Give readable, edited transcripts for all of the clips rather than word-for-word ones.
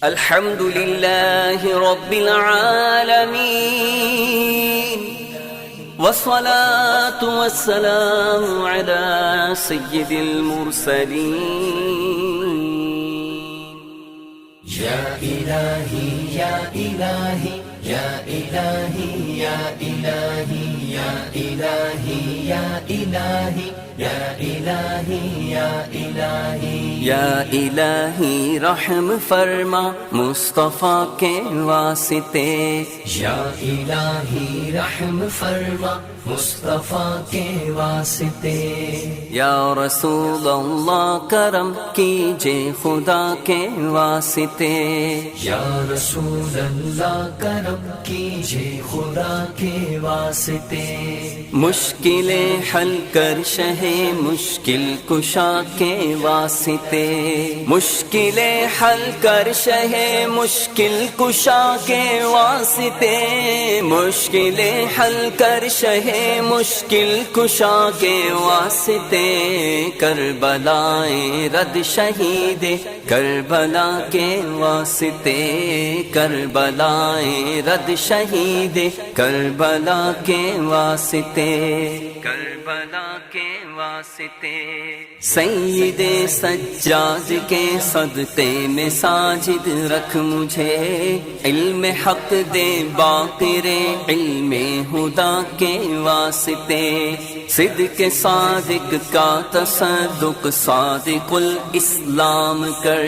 الحمد لله رب العالمين والصلاة والسلام على سيد المرسلين. يا إلهي يا إلهي يا إلهي يا إلهي يا إلهي يا إلهي يا إلهي يا إلهي یا الہی رحم فرما مصطفیٰ کے واسطے. یا الہی رحم فرما مصطفیٰ کے واسطے. یا رسول اللہ کرم کیجے خدا کے واسطے. یا رسول اللہ کرم کیجے خدا کے واسطے. مشکلیں حل کر شہ مشکل کشا کے واسطے. مشکلیں حل کر شہ مشکل کشا کے واسطے. مشکلیں حل کر شہ مشکل کشا کے واسطے. کربلائیں رد شہید کربلا کے واسطے. کربلائیں رد شہید کربلا کے واسطے. کربلا کے واسطے. سید سجاد کے صدقے میں ساجد رکھ مجھے. علم حق دے باقر علم خدا کے واسطے. صدق صادق کا تصدق صادق الاسلام کر.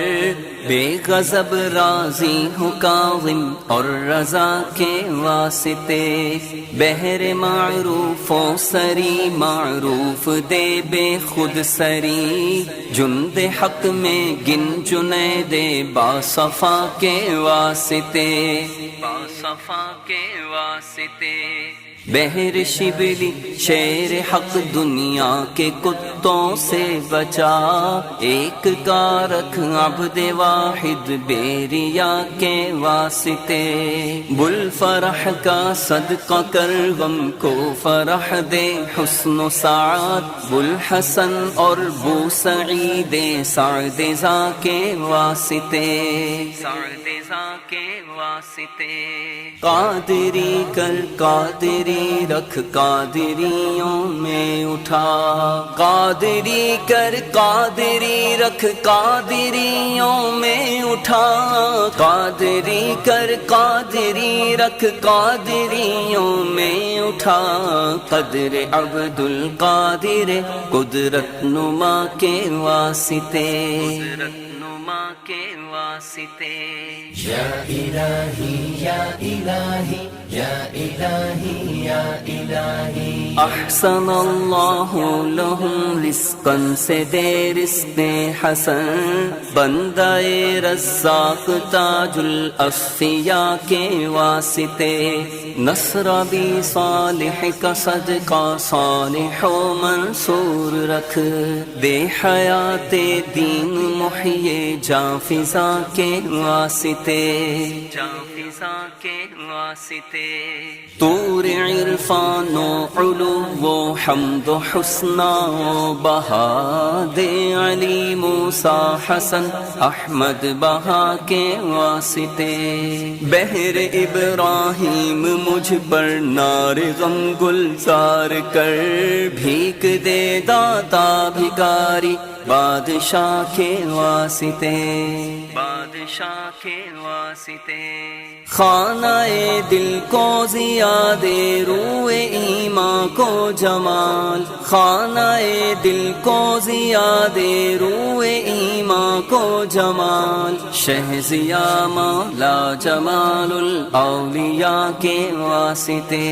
بے غضب راضی ہو کاظم اور رضا کے واسطے. بہر معروف و سری معروف دے بے خود سری. جند حق میں گن جنید باصفا کے واسطے. باصفا کے واسطے. بہر شبلی شیر حق دنیا کے کتوں سے بچا. ایک کا رکھ عبد واحد بیریا کے واسطے. بل فرح کا صدقہ کر غم کو فرح دے حسن و سعاد. بل حسن اور بو سعید سعد ذا کے واسطے. سعد ذا کے واسطے. قادری کر قادری رکھ قادریوں میں اٹھا. قادری کر قادری رکھ قادریوں میں اٹھا. قادری کر قادری رکھ قادریوں میں اٹھا. قدر عبد القادر قدرت نما کے واسطے. قدرت نما کے واسطے. یا الہی یا الہی یا الہی یا الہی. احسن اللہ لہم رزقا سے دے رزق حسن. بندہ رزاق تاج الاصفیاء کے واسطے. نصر بھی صالح کا صدقہ صالح و منصور رکھ. دے حیات دین محیے جاں فضا کے واسطے. جاں فضا کے واسطے. طور عرفان و علو و حمد و حسنہ و بہا. دے علی موسیٰ حسن احمد بہا کے واسطے. بہر ابراہیم مجھ پر نار غم گلزار کر. بھیک دے داتا بھکاری بادشاہ کے واسطے. بادشاہ کے واسطے. خانہ دل کو زیاد روئے ایمان کو جمال. خانہ دل کو زیاد روئے ایمان کو جمال. شہزیا مولا جمال الاولیاء کے واسطے.